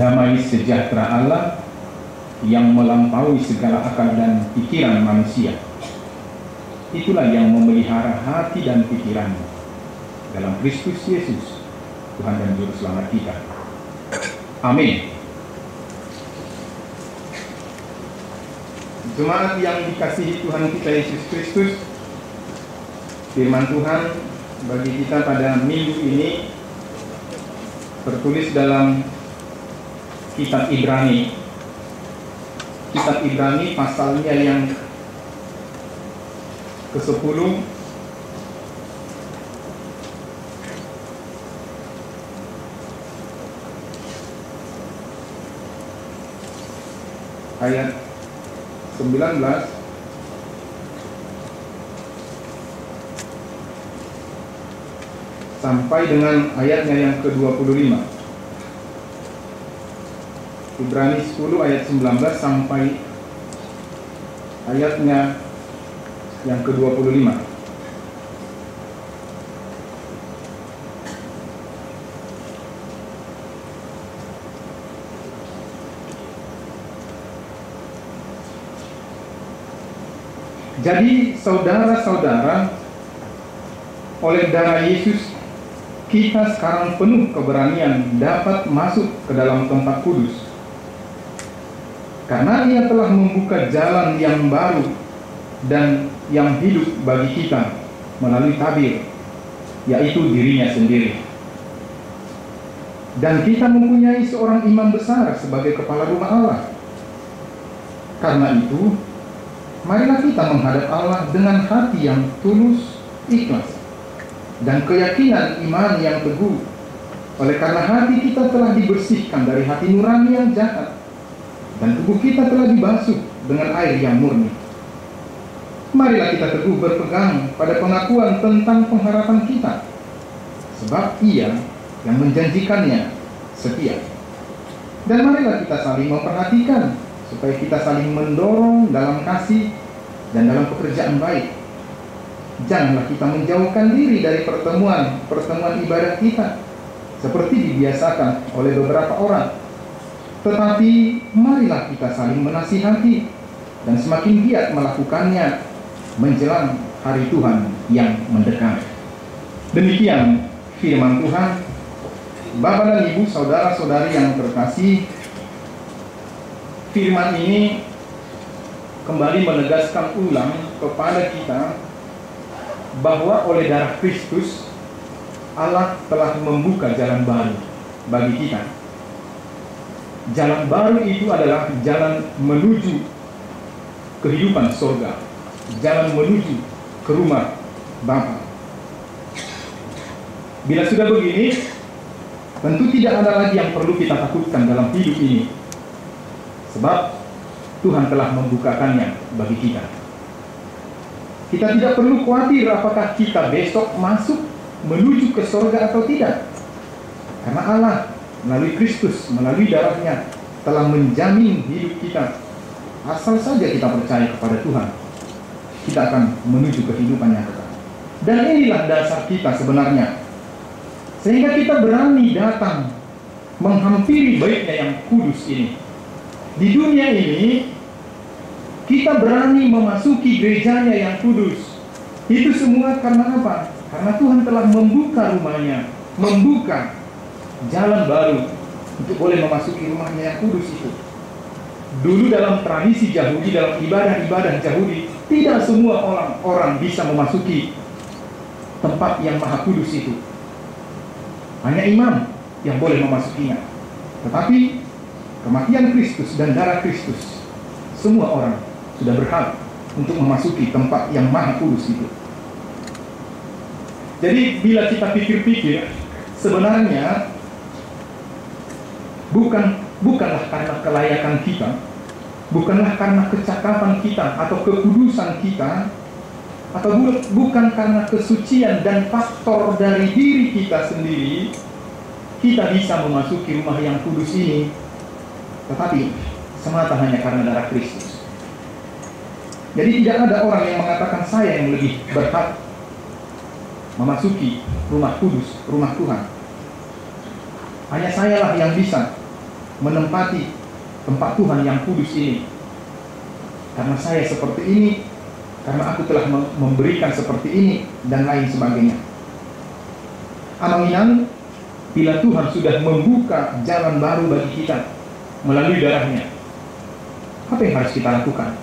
Damai sejahtera Allah yang melampaui segala akal dan pikiran manusia, itulah yang memelihara hati dan pikiranmu dalam Kristus Yesus, Tuhan dan Juru Selamat kita. Amin. Jemaat yang dikasihi Tuhan kita Yesus Kristus, firman Tuhan bagi kita pada minggu ini tertulis dalam Kitab Ibrani. Kitab Ibrani pasalnya yang ke-10 ayat 19 sampai dengan ayatnya yang ke-25. Ibrani 10 ayat 19 sampai ayatnya yang ke-25. Jadi saudara-saudara, oleh darah Yesus kita sekarang penuh keberanian dapat masuk ke dalam tempat kudus, karena Ia telah membuka jalan yang baru dan yang hidup bagi kita melalui tabir, yaitu dirinya sendiri. Dan kita mempunyai seorang imam besar sebagai kepala rumah Allah. Karena itu, marilah kita menghadap Allah dengan hati yang tulus, ikhlas, dan keyakinan iman yang teguh. Oleh karena hati kita telah dibersihkan dari hati nurani yang jahat, dan tubuh kita telah dibasuh dengan air yang murni. Marilah kita teguh berpegang pada pengakuan tentang pengharapan kita, sebab Ia yang menjanjikannya setia. Dan marilah kita saling memperhatikan, supaya kita saling mendorong dalam kasih dan dalam pekerjaan baik. Janganlah kita menjauhkan diri dari pertemuan ibadah kita, seperti dibiasakan oleh beberapa orang. Tetapi marilah kita saling menasihati dan semakin giat melakukannya menjelang hari Tuhan yang mendekat. Demikian firman Tuhan. Bapak dan Ibu, saudara-saudari yang terkasih, firman ini kembali menegaskan ulang kepada kita bahwa oleh darah Kristus Allah telah membuka jalan baru bagi kita. Jalan baru itu adalah jalan menuju kehidupan surga, jalan menuju ke rumah Bapa. Bila sudah begini, tentu tidak ada lagi yang perlu kita takutkan dalam hidup ini, sebab Tuhan telah membukakannya bagi kita. Kita tidak perlu khawatir apakah kita besok masuk menuju ke surga atau tidak, karena Allah melalui Kristus, melalui darahnya telah menjamin hidup kita. Asal saja kita percaya kepada Tuhan, kita akan menuju kehidupan yang kekal. Dan inilah dasar kita sebenarnya, sehingga kita berani datang menghampiri baitnya yang kudus ini. Di dunia ini kita berani memasuki gerejanya yang kudus. Itu semua karena apa? Karena Tuhan telah membuka rumahnya, membuka jalan baru untuk boleh memasuki rumahnya yang kudus itu. Dulu dalam tradisi Yahudi, dalam ibadah-ibadah Yahudi, tidak semua orang bisa memasuki tempat yang maha kudus itu. Hanya imam yang boleh memasukinya. Tetapi kematian Kristus dan darah Kristus, semua orang sudah berhak untuk memasuki tempat yang maha kudus itu. Jadi bila kita pikir-pikir, sebenarnya bukanlah karena kelayakan kita, bukanlah karena kecakapan kita atau kekudusan kita, atau bukan karena kesucian dan faktor dari diri kita sendiri, kita bisa memasuki rumah yang kudus ini, tetapi semata hanya karena darah Kristus. Jadi tidak ada orang yang mengatakan saya yang lebih berhak memasuki rumah kudus, rumah Tuhan. Hanya sayalah yang bisa. menempati tempat Tuhan yang kudus ini. Karena saya seperti ini, karena aku telah memberikan seperti ini, dan lain sebagainya. Amanginan, bila Tuhan sudah membuka jalan baru bagi kita melalui darahnya, apa yang harus kita lakukan?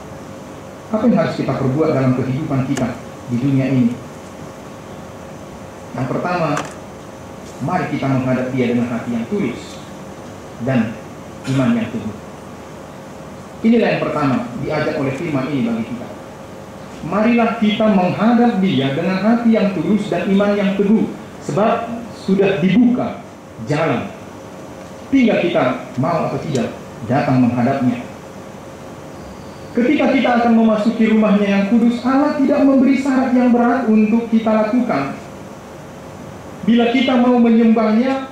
Apa yang harus kita perbuat dalam kehidupan kita di dunia ini? Yang pertama, mari kita menghadap Dia dengan hati yang tulus dan iman yang teguh. Inilah yang pertama diajak oleh firman ini bagi kita. Marilah kita menghadap Dia dengan hati yang tulus dan iman yang teguh, sebab sudah dibuka jalan. Tinggal kita mau atau tidak datang menghadapnya. Ketika kita akan memasuki rumahnya yang kudus, Allah tidak memberi syarat yang berat untuk kita lakukan. Bila kita mau menyembahnya,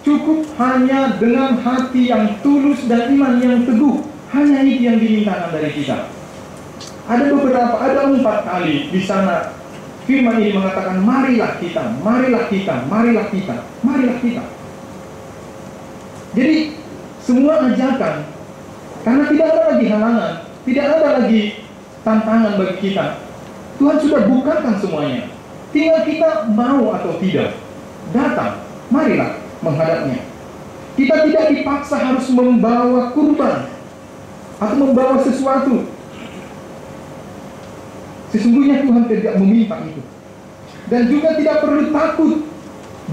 cukup hanya dengan hati yang tulus dan iman yang teguh. Hanya itu yang dimintakan dari kita. Ada 4 kali di sana firman ini mengatakan, marilah kita, marilah kita, marilah kita, marilah kita. Jadi semua ajakan, karena tidak ada lagi halangan, tidak ada lagi tantangan bagi kita. Tuhan sudah bukakan semuanya. Tinggal kita mau atau tidak datang, marilah menghadapnya. Kita tidak dipaksa harus membawa kurban atau membawa sesuatu. Sesungguhnya Tuhan tidak meminta itu. Dan juga tidak perlu takut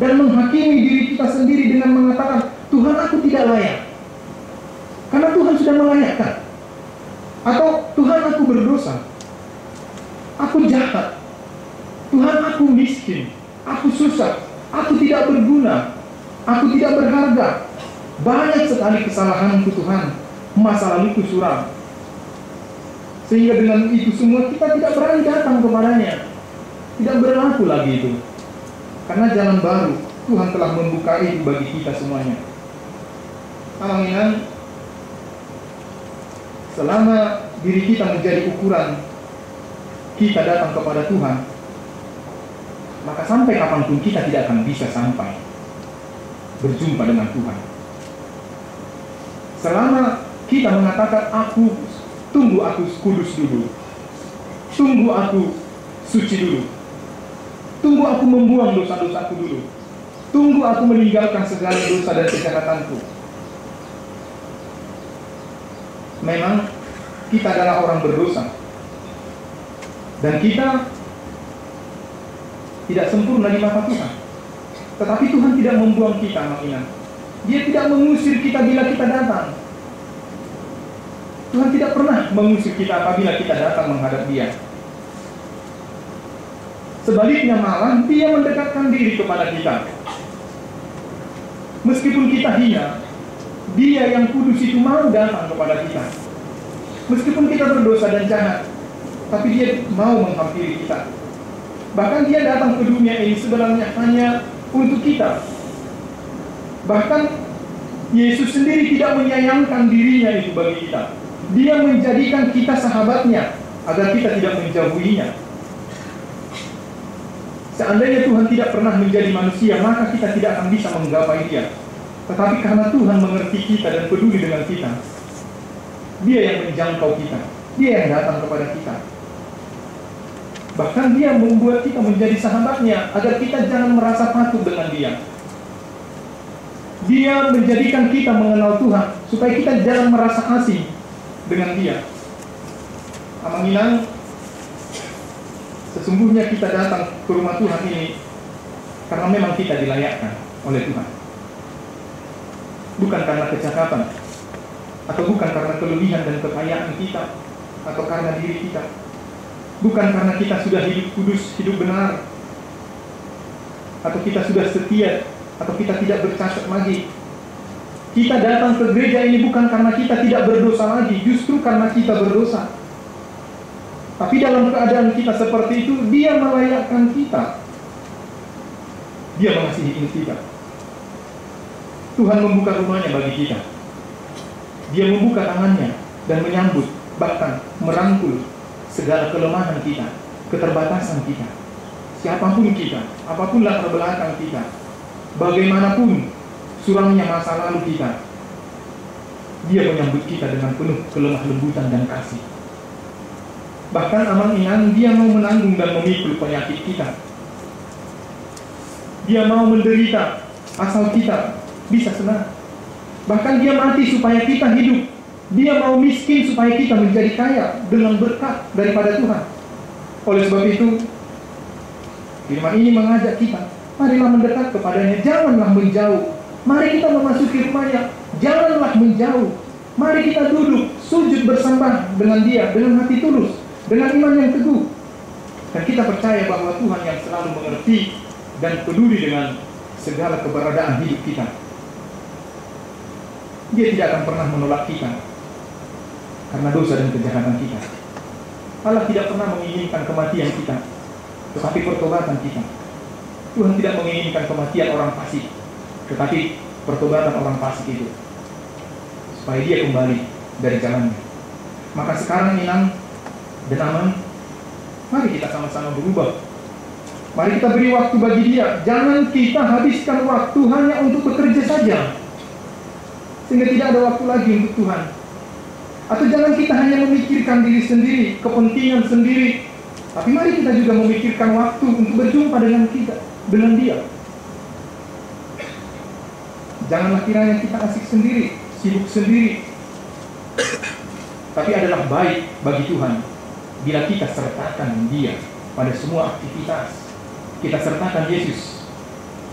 dan menghakimi diri kita sendiri dengan mengatakan, Tuhan, aku tidak layak. Karena Tuhan sudah melayakkan. Atau Tuhan, aku berdosa, aku jahat, Tuhan, aku miskin, aku susah, aku tidak berguna, aku tidak berharga. Banyak sekali kesalahanku Tuhan, masa laluku suram. Sehingga dengan itu semua kita tidak berani datang kepadanya. Tidak berlaku lagi itu. Karena jalan baru Tuhan telah membuka itu bagi kita semuanya. Amin. Selama diri kita menjadi ukuran kita datang kepada Tuhan, maka sampai kapanpun kita tidak akan bisa sampai berjumpa dengan Tuhan. Selama kita mengatakan, tunggu aku kudus dulu, tunggu aku suci dulu, tunggu aku membuang dosa-dosaku dulu, tunggu aku meninggalkan segala dosa dan kejahatanku. Memang kita adalah orang berdosa, dan kita tidak sempurna di mata Tuhan. Tetapi Tuhan tidak membuang kita, makinan. Dia tidak mengusir kita bila kita datang. Tuhan tidak pernah mengusir kita apabila kita datang menghadap Dia. Sebaliknya malah Dia mendekatkan diri kepada kita. Meskipun kita hina, Dia yang kudus itu mau datang kepada kita. Meskipun kita berdosa dan jahat, tapi Dia mau menghampiri kita. Bahkan Dia datang ke dunia ini sebenarnya hanya untuk kita. Bahkan Yesus sendiri tidak menyayangkan dirinya itu bagi kita. Dia menjadikan kita sahabatnya agar kita tidak menjauhinya. Seandainya Tuhan tidak pernah menjadi manusia, maka kita tidak akan bisa menggapai Dia. Tetapi karena Tuhan mengerti kita dan peduli dengan kita, Dia yang menjangkau kita, Dia yang datang kepada kita. Bahkan Dia membuat kita menjadi sahabatnya agar kita jangan merasa takut dengan Dia. Dia menjadikan kita mengenal Tuhan supaya kita jangan merasa asing dengan Dia. Amanginan, sesungguhnya kita datang ke rumah Tuhan ini karena memang kita dilayakkan oleh Tuhan. Bukan karena kecakapan, atau bukan karena kelebihan dan kekayaan kita, atau karena diri kita. Bukan karena kita sudah hidup kudus, hidup benar, atau kita sudah setia, atau kita tidak bercacat lagi. Kita datang ke gereja ini bukan karena kita tidak berdosa lagi, justru karena kita berdosa. Tapi dalam keadaan kita seperti itu, Dia melayakkan kita. Dia mengasihi kita. Tuhan membuka rumahnya bagi kita. Dia membuka tangannya dan menyambut, bahkan merangkul segala kelemahan kita, keterbatasan kita. Siapapun kita, apapun latar belakang kita, bagaimanapun suramnya masa lalu kita, Dia menyambut kita dengan penuh kelemah lembutan dan kasih. Bahkan amang-inang, dia mau menanggung dan memikul penyakit kita. Dia mau menderita asal kita bisa senang. Bahkan dia mati supaya kita hidup. Dia mau miskin supaya kita menjadi kaya dengan berkat daripada Tuhan. Oleh sebab itu, firman ini mengajak kita, marilah mendekat kepadanya, janganlah menjauh. Mari kita memasuki rumahnya, janganlah menjauh. Mari kita duduk, sujud bersembah dengan dia, dengan hati tulus, dengan iman yang teguh. Dan kita percaya bahwa Tuhan yang selalu mengerti dan peduli dengan segala keberadaan hidup kita. Dia tidak akan pernah menolak kita karena dosa dan kejahatan kita. Allah tidak pernah menginginkan kematian kita, tetapi pertobatan kita. Tuhan tidak menginginkan kematian orang fasik, tetapi pertobatan orang fasik itu, supaya dia kembali dari jalannya. Maka sekarang Inang dan Aman, mari kita sama-sama berubah. Mari kita beri waktu bagi dia. Jangan kita habiskan waktu hanya untuk bekerja saja, sehingga tidak ada waktu lagi untuk Tuhan. Atau jangan kita hanya memikirkan diri sendiri, kepentingan sendiri, tapi mari kita juga memikirkan waktu untuk berjumpa dengan dia. Janganlah kiranya kita asik sendiri, sibuk sendiri. Tapi adalah baik bagi Tuhan bila kita sertakan dia pada semua aktivitas. Kita sertakan Yesus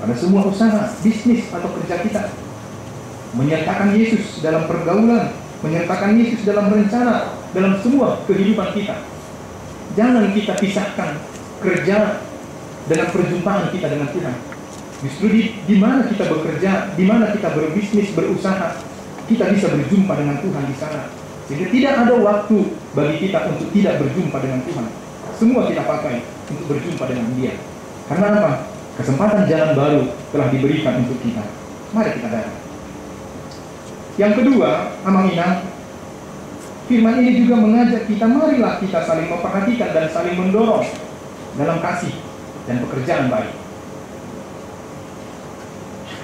pada semua usaha, bisnis atau kerja kita. Menyertakan Yesus dalam pergaulan, menyertakan Yesus dalam rencana, dalam semua kehidupan kita. Jangan kita pisahkan kerja dengan perjumpaan kita dengan Tuhan. Justru di mana kita bekerja, di mana kita berbisnis, berusaha, kita bisa berjumpa dengan Tuhan di sana. Sehingga tidak ada waktu bagi kita untuk tidak berjumpa dengan Tuhan. Semua kita pakai untuk berjumpa dengan Dia. Karena apa? Kesempatan jalan baru telah diberikan untuk kita. Mari kita datang. Yang kedua, Amang Inang, firman ini juga mengajak kita, marilah kita saling memperhatikan dan saling mendorong dalam kasih dan pekerjaan baik.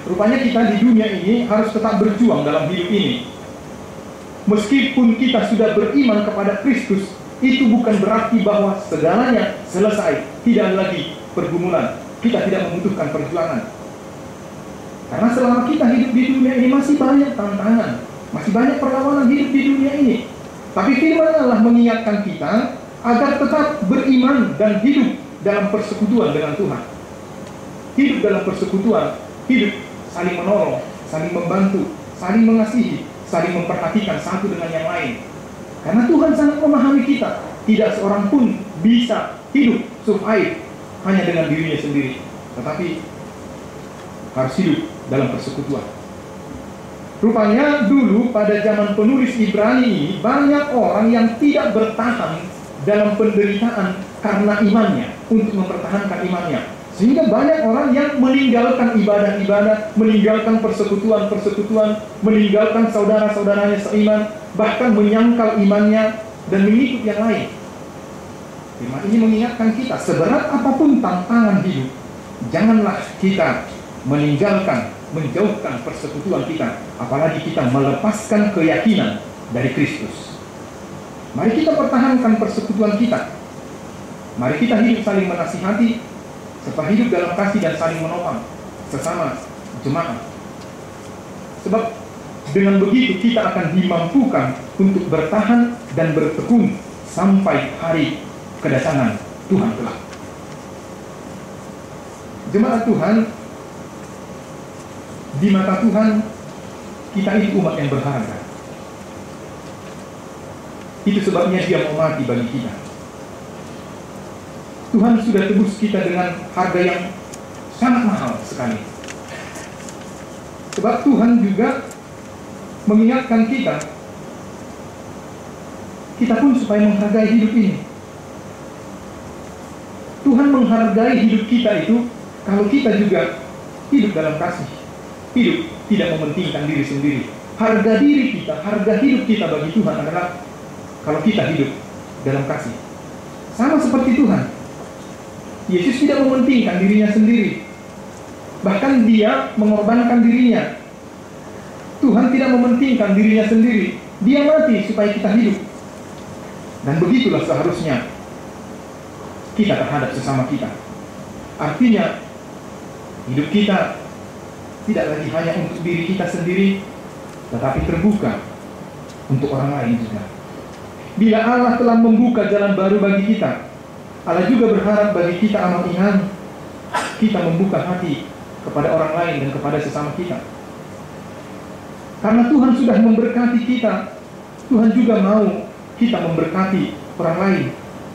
Rupanya kita di dunia ini harus tetap berjuang dalam hidup ini. Meskipun kita sudah beriman kepada Kristus, itu bukan berarti bahwa segalanya selesai, tidak lagi pergumulan. Kita tidak membutuhkan perjuangan. Karena selama kita hidup di dunia ini masih banyak tantangan, masih banyak perlawanan hidup di dunia ini. Tapi firman Allah mengingatkan kita agar tetap beriman dan hidup dalam persekutuan dengan Tuhan. Hidup dalam persekutuan, hidup saling menolong, saling membantu, saling mengasihi, saling memperhatikan satu dengan yang lain. Karena Tuhan sangat memahami kita. Tidak seorang pun bisa hidup survive hanya dengan dirinya sendiri, tetapi harus hidup dalam persekutuan. Rupanya dulu pada zaman penulis Ibrani ini, banyak orang yang tidak bertahan dalam penderitaan karena imannya, untuk mempertahankan imannya. Sehingga banyak orang yang meninggalkan ibadah-ibadah, meninggalkan persekutuan-persekutuan, meninggalkan saudara-saudaranya seiman, bahkan menyangkal imannya dan mengikut yang lain. Firman ini mengingatkan kita, seberat apapun tantangan hidup, janganlah kita meninggalkan, menjauhkan persekutuan kita, apalagi kita melepaskan keyakinan dari Kristus. Mari kita pertahankan persekutuan kita. Mari kita hidup saling menasihati, serta hidup dalam kasih dan saling menopang sesama jemaat. Sebab dengan begitu kita akan dimampukan untuk bertahan dan bertekun sampai hari kedatangan Tuhan kelak. Jemaat Tuhan, di mata Tuhan kita ini umat yang berharga. Itu sebabnya Dia mau mati bagi kita. Tuhan sudah tebus kita dengan harga yang sangat mahal sekali. Sebab Tuhan juga mengingatkan kita pun supaya menghargai hidup ini. Tuhan menghargai hidup kita itu kalau kita juga hidup dalam kasih, hidup tidak mementingkan diri sendiri. Harga diri kita, harga hidup kita bagi Tuhan adalah kalau kita hidup dalam kasih. Sama seperti Tuhan, Yesus tidak mementingkan dirinya sendiri, bahkan Dia mengorbankan dirinya. Tuhan tidak mementingkan dirinya sendiri. Dia mati supaya kita hidup. Dan begitulah seharusnya kita terhadap sesama kita. Artinya, hidup kita tidak lagi hanya untuk diri kita sendiri, tetapi terbuka untuk orang lain juga. Bila Allah telah membuka jalan baru bagi kita, Allah juga berharap bagi kita amal iman, kita membuka hati kepada orang lain dan kepada sesama kita. Karena Tuhan sudah memberkati kita, Tuhan juga mau kita memberkati orang lain,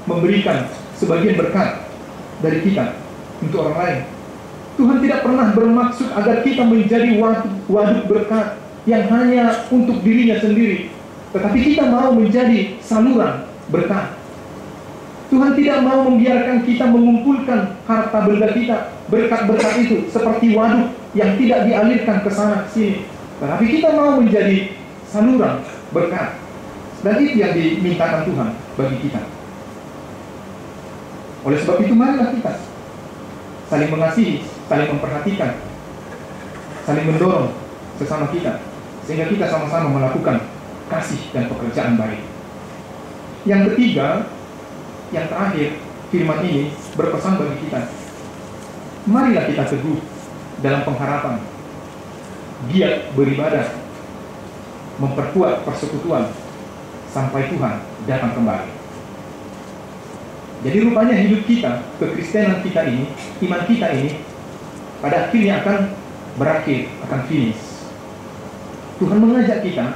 memberikan sebagian berkat dari kita untuk orang lain. Tuhan tidak pernah bermaksud agar kita menjadi waduk berkat yang hanya untuk dirinya sendiri, tetapi kita mau menjadi saluran berkat. Tuhan tidak mau membiarkan kita mengumpulkan harta benda kita, berkat-berkat itu seperti waduk yang tidak dialirkan ke sana sini, tetapi kita mau menjadi saluran berkat. Dan itu yang dimintakan Tuhan bagi kita. Oleh sebab itu, marilah kita saling mengasihi, saling memperhatikan, saling mendorong sesama kita, sehingga kita sama-sama melakukan kasih dan pekerjaan baik. Yang ketiga, yang terakhir, firman ini berpesan bagi kita. Marilah kita teguh dalam pengharapan, giat beribadah, memperkuat persekutuan sampai Tuhan datang kembali. Jadi rupanya hidup kita, kekristenan kita ini, iman kita ini, pada akhirnya akan berakhir, akan finish. Tuhan mengajak kita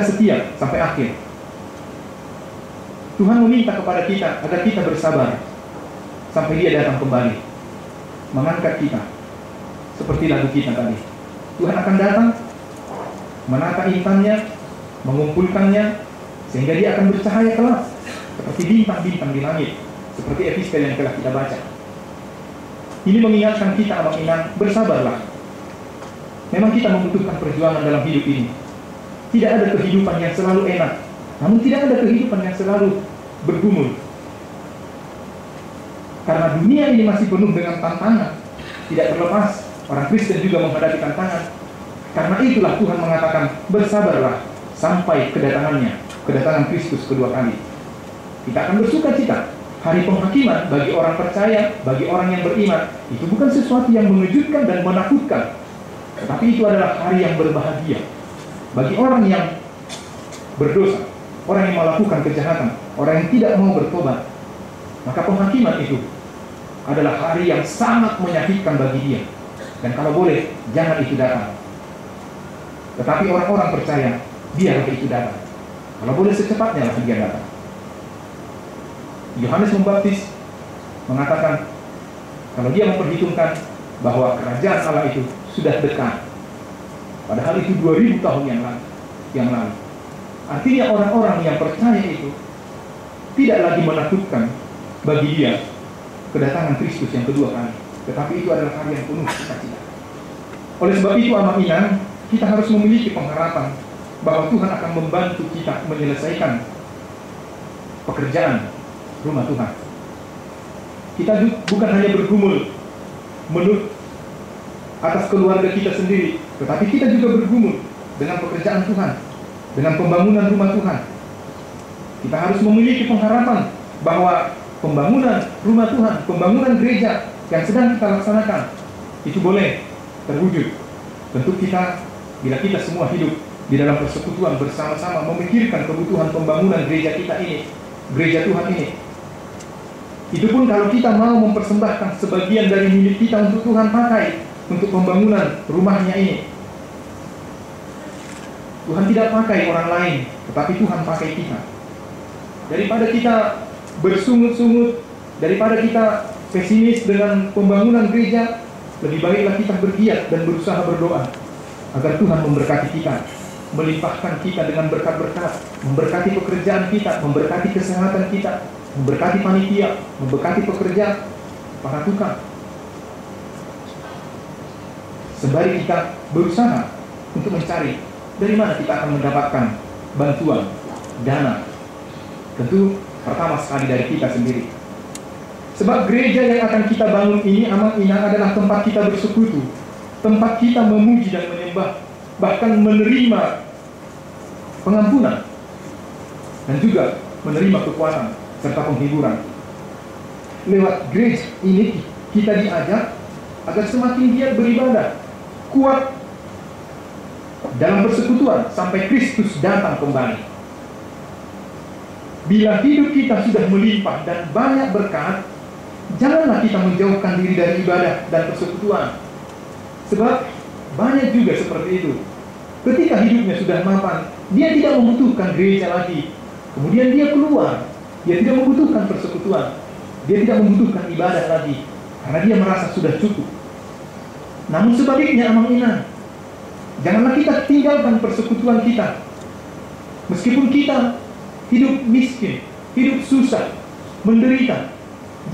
setia sampai akhir. Tuhan meminta kepada kita agar kita bersabar sampai Dia datang kembali, mengangkat kita seperti lagu kita tadi. Tuhan akan datang, menata intannya, mengumpulkannya, sehingga Dia akan bercahaya kelak seperti bintang-bintang di langit, seperti epistel yang telah kita baca. Ini mengingatkan kita, abang Inang, bersabarlah. Memang kita membutuhkan perjuangan dalam hidup ini. Tidak ada kehidupan yang selalu enak, namun tidak ada kehidupan yang selalu bergumul. Karena dunia ini masih penuh dengan tantangan, tidak terlepas orang Kristen juga menghadapi tantangan. Karena itulah Tuhan mengatakan, bersabarlah sampai kedatangan Kristus kedua kali. Kita akan bersuka cita. Hari penghakiman bagi orang percaya, bagi orang yang beriman, itu bukan sesuatu yang mengejutkan dan menakutkan, tetapi itu adalah hari yang berbahagia bagi orang yang berdosa, orang yang melakukan kejahatan, orang yang tidak mau bertobat. Maka penghakiman itu adalah hari yang sangat menyakitkan bagi dia. Dan kalau boleh, jangan itu datang. Tetapi orang-orang percaya, biarlah itu datang. Kalau boleh secepatnya lah dia datang. Yohanes Pembaptis mengatakan, kalau dia memperhitungkan bahwa kerajaan Allah itu sudah dekat, padahal itu 2000 tahun yang lalu. Artinya orang-orang yang percaya itu tidak lagi menakutkan bagi dia kedatangan Kristus yang kedua kali, tetapi itu adalah hari yang penuh sukacita. Oleh sebab itu, amak Inang, kita harus memiliki pengharapan bahwa Tuhan akan membantu kita menyelesaikan pekerjaan rumah Tuhan. Kita bukan hanya bergumul menurut atas keluarga kita sendiri, tetapi kita juga bergumul dengan pekerjaan Tuhan, dengan pembangunan rumah Tuhan. Kita harus memiliki pengharapan bahwa pembangunan rumah Tuhan, pembangunan gereja yang sedang kita laksanakan, itu boleh terwujud. Tentu kita, bila kita semua hidup di dalam persekutuan bersama-sama memikirkan kebutuhan pembangunan gereja kita ini, gereja Tuhan ini. Itu pun kalau kita mau mempersembahkan sebagian dari milik kita untuk Tuhan pakai untuk pembangunan rumahnya ini. Tuhan tidak pakai orang lain, tetapi Tuhan pakai kita. Daripada kita bersungut-sungut, daripada kita pesimis dengan pembangunan gereja, lebih baiklah kita bergiat dan berusaha berdoa agar Tuhan memberkati kita, melimpahkan kita dengan berkat-berkat, memberkati pekerjaan kita, memberkati kesehatan kita, memberkati panitia, memberkati pekerja, para tukang. Sembari kita berusaha untuk mencari dari mana kita akan mendapatkan bantuan, dana. Tentu pertama sekali dari kita sendiri. Sebab gereja yang akan kita bangun ini, amak Inang, adalah tempat kita bersekutu tempat kita memuji dan menyembah, bahkan menerima pengampunan dan juga menerima kekuatan serta penghiburan. Lewat gereja ini kita diajak agar semakin giat beribadah, kuat dalam persekutuan sampai Kristus datang kembali. Bila hidup kita sudah melimpah dan banyak berkat, janganlah kita menjauhkan diri dari ibadah dan persekutuan. Sebab banyak juga seperti itu. Ketika hidupnya sudah mapan, dia tidak membutuhkan gereja lagi. Kemudian dia keluar, dia tidak membutuhkan persekutuan, dia tidak membutuhkan ibadah lagi, karena dia merasa sudah cukup. Namun sebaliknya, amang-inang, janganlah kita tinggalkan persekutuan kita. Meskipun kita hidup miskin, hidup susah, menderita,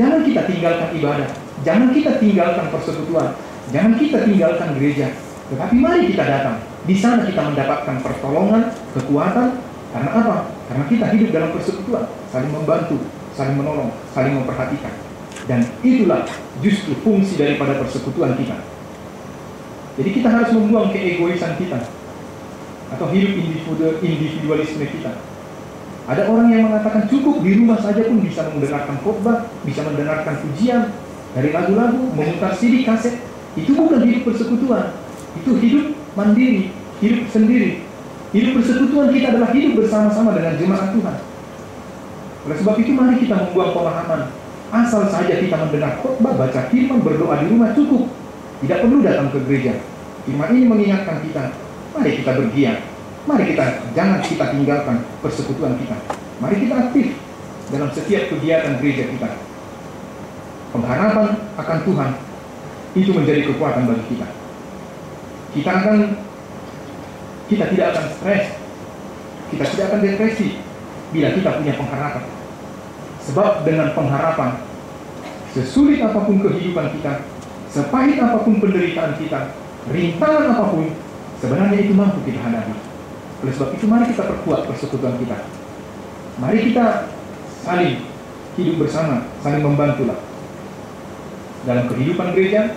jangan kita tinggalkan ibadah, jangan kita tinggalkan persekutuan, jangan kita tinggalkan gereja. Tetapi mari kita datang. Di sana kita mendapatkan pertolongan, kekuatan. Karena apa? Karena kita hidup dalam persekutuan, saling membantu, saling menolong, saling memperhatikan. Dan itulah justru fungsi daripada persekutuan kita. Jadi kita harus membuang keegoisan kita atau hidup individualisme kita. Ada orang yang mengatakan cukup di rumah saja pun bisa mendengarkan khotbah, bisa mendengarkan pujian dari lagu-lagu, memutar CD kaset. Itu bukan hidup persekutuan, itu hidup mandiri, hidup sendiri. Hidup persekutuan kita adalah hidup bersama-sama dengan jemaat Tuhan. Oleh sebab itu mari kita membuang pemahaman asal saja kita mendengar khotbah, baca firman, berdoa di rumah cukup, tidak perlu datang ke gereja. Firman ini mengingatkan kita, mari kita bergiat, mari jangan kita tinggalkan persekutuan kita. Mari kita aktif dalam setiap kegiatan gereja kita. Pengharapan akan Tuhan itu menjadi kekuatan bagi kita. Kita tidak akan stres, kita tidak akan depresi bila kita punya pengharapan. Sebab dengan pengharapan, sesulit apapun kehidupan kita, sepahit apapun penderitaan kita, rintangan apapun, sebenarnya itu mampu kita hadapi. Oleh sebab itu mari kita perkuat persekutuan kita. Mari kita saling hidup bersama, saling membantulah dalam kehidupan gereja,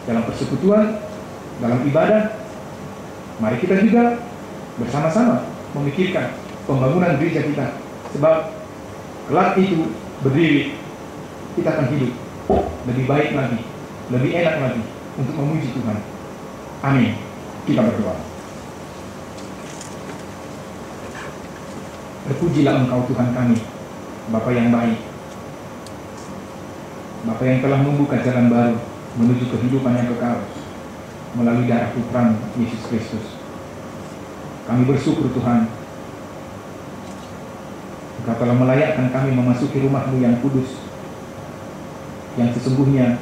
dalam persekutuan, dalam ibadah. Mari kita juga bersama-sama memikirkan pembangunan gereja kita. Sebab kelak itu berdiri, kita akan hidup lebih baik lagi, lebih enak lagi untuk memuji Tuhan. Amin. Kita berdoa. Terpujilah Engkau Tuhan kami, Bapa yang baik, Bapa yang telah membuka jalan baru menuju kehidupan yang kekal melalui darah Putra Yesus Kristus. Kami bersyukur Tuhan, Engkau telah melayakkan kami memasuki rumah-Mu yang kudus, yang sesungguhnya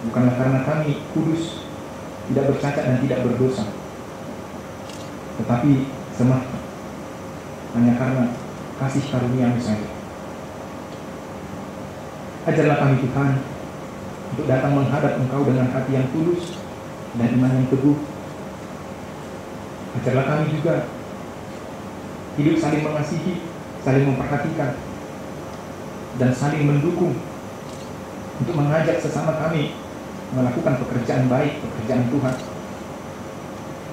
bukanlah karena kami kudus, tidak bercacat dan tidak berdosa, tetapi semata hanya karena kasih karunia-Mu saja. Ajarlah kami Tuhan untuk datang menghadap Engkau dengan hati yang tulus dan iman yang teguh. Ajarlah kami juga hidup saling mengasihi, saling memperhatikan, dan saling mendukung untuk mengajak sesama kami melakukan pekerjaan baik, pekerjaan Tuhan.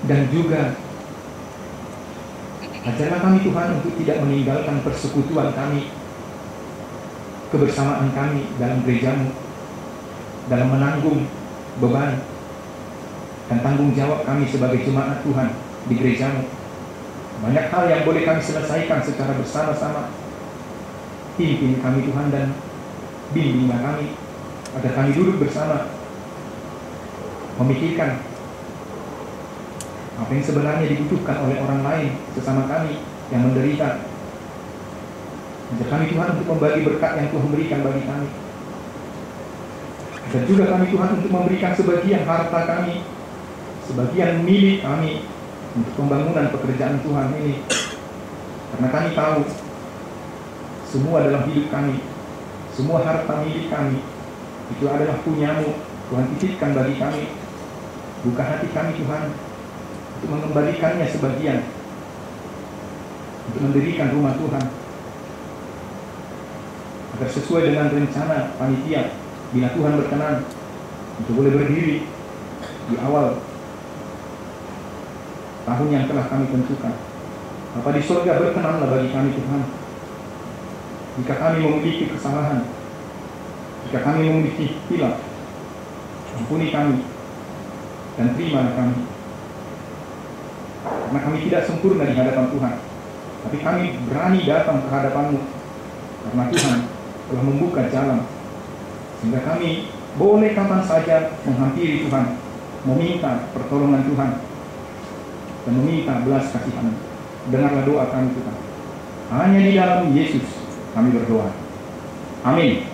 Dan juga ajarlah kami Tuhan untuk tidak meninggalkan persekutuan kami, kebersamaan kami dalam gereja-Mu, dalam menanggung beban dan tanggung jawab kami sebagai jemaat Tuhan di gereja-Mu. Banyak hal yang boleh kami selesaikan secara bersama-sama. Pimpin kami Tuhan dan bimbinglah kami agar kami duduk bersama memikirkan apa yang sebenarnya dibutuhkan oleh orang lain sesama kami yang menderita. Ajar kami Tuhan untuk membagi berkat yang Tuhan berikan bagi kami. Dan juga kami Tuhan untuk memberikan sebagian harta kami, sebagian milik kami untuk pembangunan pekerjaan Tuhan ini. Karena kami tahu semua dalam hidup kami, semua harta milik kami itu adalah punya-Mu. Tuhan titipkan bagi kami. Buka hati kami Tuhan untuk mengembalikannya sebagian, untuk mendirikan rumah Tuhan, agar sesuai dengan rencana panitia, bila Tuhan berkenan, untuk boleh berdiri di awal tahun yang telah kami tentukan. Bapa di surga, berkenanlah bagi kami Tuhan, jika kami memiliki kesalahan, jika kami memiliki hilaf, ampuni kami dan terimalah kami. Karena kami tidak sempurna di hadapan Tuhan, tapi kami berani datang ke hadapan-Mu karena Tuhan telah membuka jalan, sehingga kami boleh kapan saja menghampiri Tuhan, meminta pertolongan Tuhan, dan meminta belas kasihan. Dengarlah doa kami Tuhan. Hanya di dalam Yesus kami berdoa. Amin.